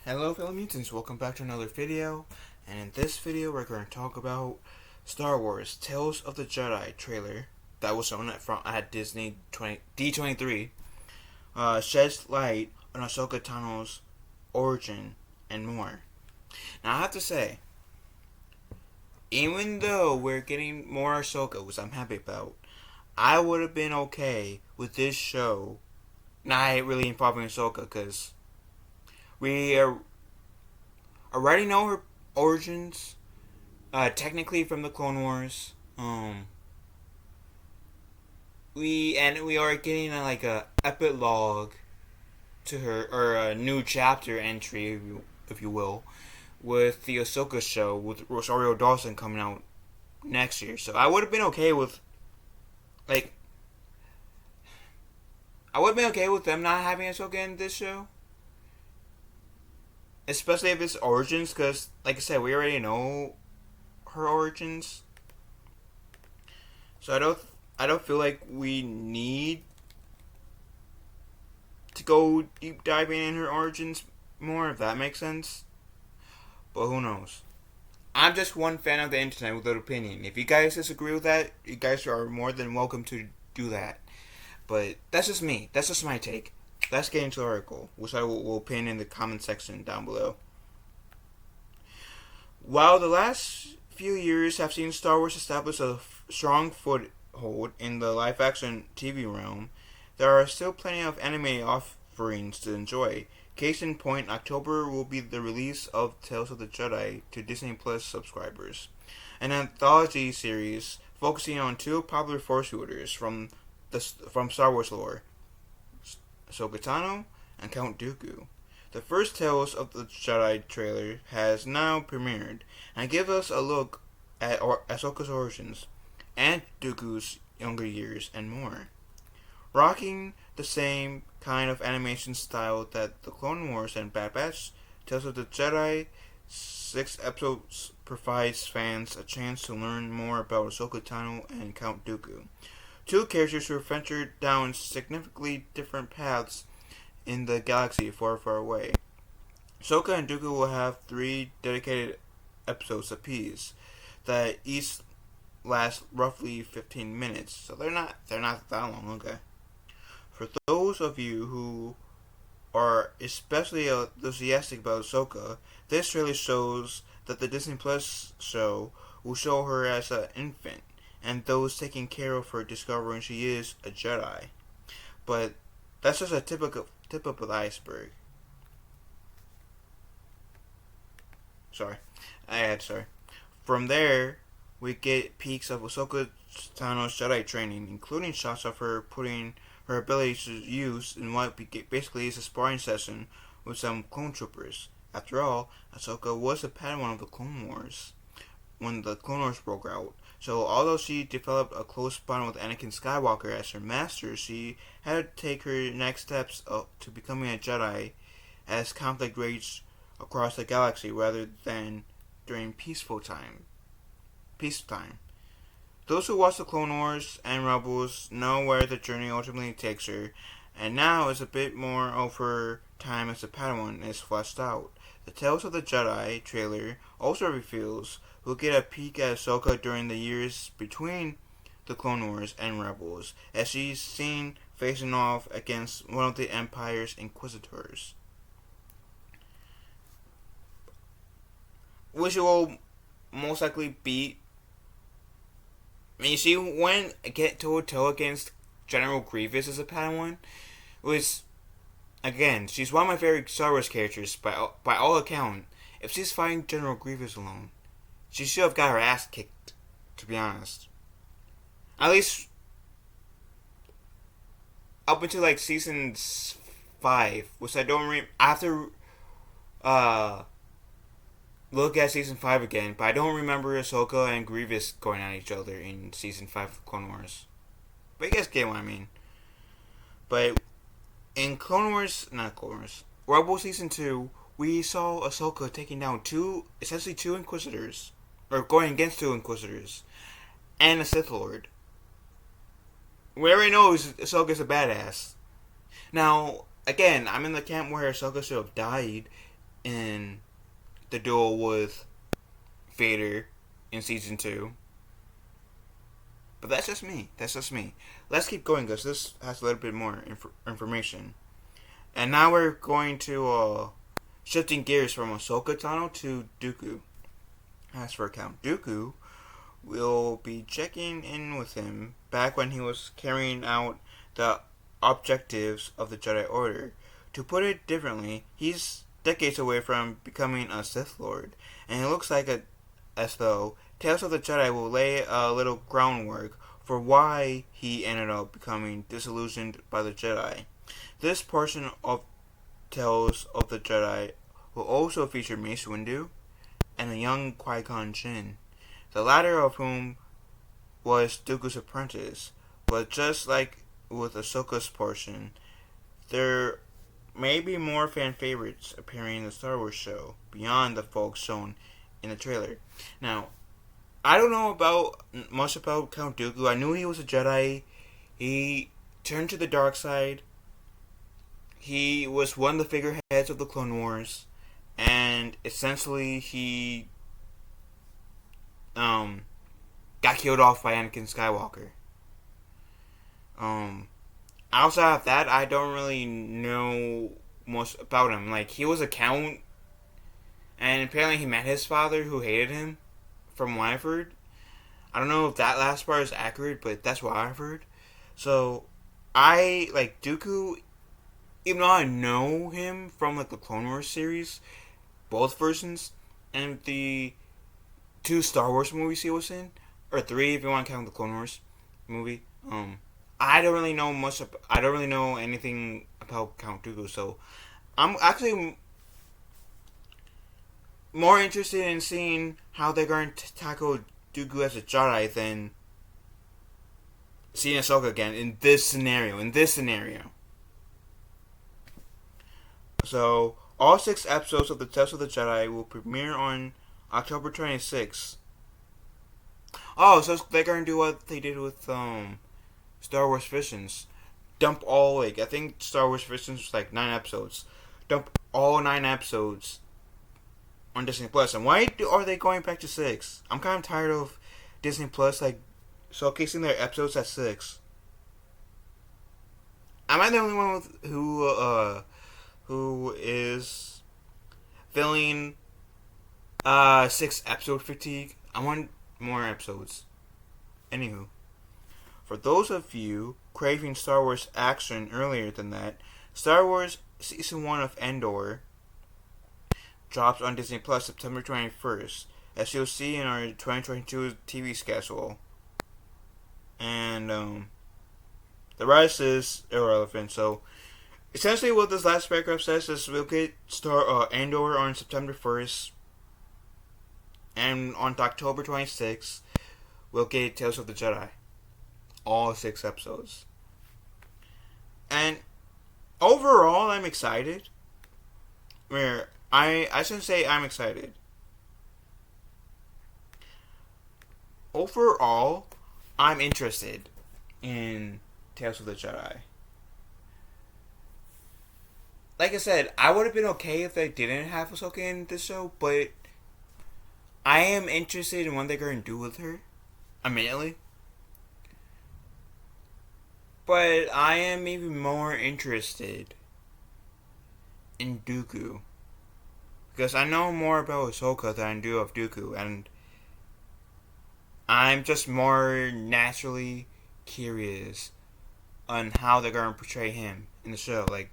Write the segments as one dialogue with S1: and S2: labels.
S1: Hello fellow mutants, welcome back to another video, and in this video we're going to talk about Star Wars Tales of the Jedi trailer that was shown at Disney D23, sheds light on Ahsoka Tano's origin and more. Now I have to say, even though we're getting more Ahsoka, which I'm happy about, I would have been okay with this show not really involving Ahsoka because we already know her origins, technically from the Clone Wars. We are getting a epilogue to her, or a new chapter entry, if you will, with the Ahsoka show with Rosario Dawson coming out next year. So like I would have been okay with them not having Ahsoka in this show, especially if it's origins, because like I said, we already know her origins. So I don't feel like we need to go deep diving in her origins more, if that makes sense. But who knows? I'm just one fan of the internet with an opinion. If you guys disagree with that, you guys are more than welcome to do that. But that's just me. That's just my take. Let's get into the article, which I will pin in the comment section down below. While the last few years have seen Star Wars establish a strong foothold in the live-action TV realm, there are still plenty of animated offerings to enjoy. Case in point, October will be the release of Tales of the Jedi to Disney Plus subscribers, an anthology series focusing on two popular Force wielders from Star Wars lore, Ashoka Tano and Count Dooku. The first Tales of the Jedi trailer has now premiered and gives us a look at Ahsoka's origins, Aunt Dooku's younger years, and more. Rocking the same kind of animation style that the Clone Wars and Bad Batch, Tales of the Jedi 6 episodes provides fans a chance to learn more about Ashoka Tano and Count Dooku, two characters who have ventured down significantly different paths in the galaxy far, far away. Ahsoka and Dooku will have 3 dedicated episodes apiece that each last roughly 15 minutes, so they're not that long. Okay. For those of you who are especially enthusiastic about Ahsoka, this trailer shows that the Disney Plus show will show her as an infant, and those taking care of her discovering she is a Jedi. But that's just a tip of the iceberg. Sorry. From there, we get peeks of Ahsoka Tano's Jedi training, including shots of her putting her abilities to use in what basically is a sparring session with some clone troopers. After all, Ahsoka was a Padawan of the Clone Wars when the Clone Wars broke out. So although she developed a close bond with Anakin Skywalker as her master, she had to take her next steps to becoming a Jedi as conflict raged across the galaxy rather than during peacetime. Those who watch the Clone Wars and Rebels know where the journey ultimately takes her, and now is a bit more of her time as a Padawan is fleshed out. The Tales of the Jedi trailer also reveals we'll get a peek at Ahsoka during the years between the Clone Wars and Rebels, as she's seen facing off against one of the Empire's Inquisitors, which will most likely beat. I mean, she went toe to toe against General Grievous as a Padawan, which, again, she's one of my favorite Star Wars characters by all account. If she's fighting General Grievous alone, she should have got her ass kicked, to be honest. At least up until like season 5, which I don't after look at season 5 again, but I don't remember Ahsoka and Grievous going at each other in season 5 of Clone Wars. But you guys get what I mean. But in Rebels season 2, we saw Ahsoka taking down essentially two Inquisitors, or going against 2 Inquisitors, and a Sith Lord. We already know Ahsoka's a badass. Now, again, I'm in the camp where Ahsoka should have died in the duel with Vader in season 2. But that's just me. That's just me. Let's keep going because this has a little bit more information. And now we're going to shifting gears from Ahsoka Tano to Dooku. As for Count Dooku, we'll be checking in with him back when he was carrying out the objectives of the Jedi Order. To put it differently, he's decades away from becoming a Sith Lord, and it looks like as though Tales of the Jedi will lay a little groundwork for why he ended up becoming disillusioned by the Jedi. This portion of Tales of the Jedi will also feature Mace Windu and a young Qui-Gon Jinn, the latter of whom was Dooku's apprentice. But just like with Ahsoka's portion, there may be more fan favorites appearing in the Star Wars show beyond the folks shown in the trailer. Now, I don't know much about Count Dooku. I knew he was a Jedi. He turned to the dark side. He was one of the figureheads of the Clone Wars, and essentially he got killed off by Anakin Skywalker. Outside of that, I don't really know much about him. Like, he was a count, and apparently he met his father, who hated him, from what I've heard. I don't know if that last part is accurate, but that's what I've heard. So, I like Dooku, even though I know him from like the Clone Wars series, both versions, and the 2 Star Wars movies he was in, or 3 if you want to count the Clone Wars movie. I don't really know much. I don't really know anything about Count Dooku, so I'm actually more interested in seeing how they're going to tackle Dooku as a Jedi than seeing Ahsoka again in this scenario. So, all 6 episodes of the Tales of the Jedi will premiere on October 26th. Oh, so they're going to do what they did with Star Wars Visions. Dump all, I think Star Wars Visions was like 9 episodes. Dump all 9 episodes on Disney Plus. And why are they going back to 6? I'm kind of tired of Disney Plus showcasing their episodes at 6. Am I the only one who is feeling 6 episode fatigue? I want more episodes. Anywho, for those of you craving Star Wars action earlier than that, Star Wars Season 1 of Endor drops on Disney Plus September 21st, as you'll see in our 2022 TV schedule. And the rest is irrelevant. So, essentially what this last paragraph says is we'll get Endor on September 1st, and on October 26th, we'll get Tales of the Jedi. All 6 episodes. And overall, I'm excited. I shouldn't say I'm excited. Overall, I'm interested in Tales of the Jedi. Like I said, I would have been okay if they didn't have Ahsoka in this show, but I am interested in what they're going to do with her immediately. But I am even more interested in Dooku, because I know more about Ahsoka than I do of Dooku, and I'm just more naturally curious on how they're going to portray him in the show. Like,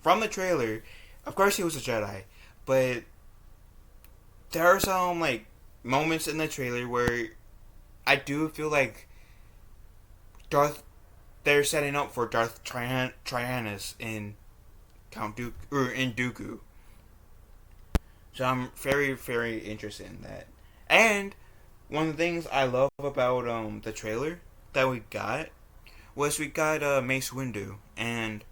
S1: from the trailer, of course he was a Jedi, but there are some moments in the trailer where I do feel like they're setting up for Darth Tyrannus in Count Dooku, or in Dooku. So I'm very, very interested in that. And one of the things I love about the trailer that we got was we got Mace Windu, and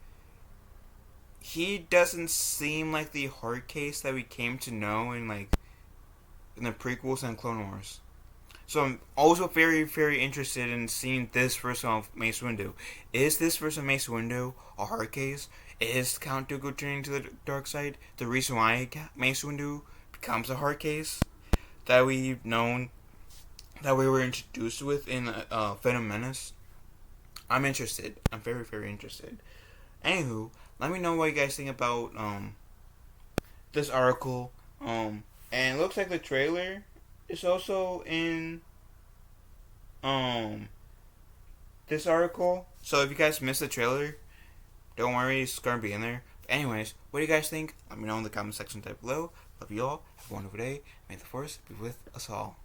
S1: he doesn't seem like the hard case that we came to know in the prequels and Clone Wars. So I'm also very, very interested in seeing this version of Mace Windu. Is this version of Mace Windu a hard case? Is Count Dooku turning to the dark side the reason why Mace Windu becomes a hard case that we've known, that we were introduced with in Phantom Menace? I'm interested. I'm very, very interested. Anywho, let me know what you guys think about this article. And it looks like the trailer is also in um this article. So if you guys missed the trailer, don't worry, it's gonna be in there. But anyways, what do you guys think? Let me know in the comment section down below. Love you all. Have a wonderful day. May the force be with us all.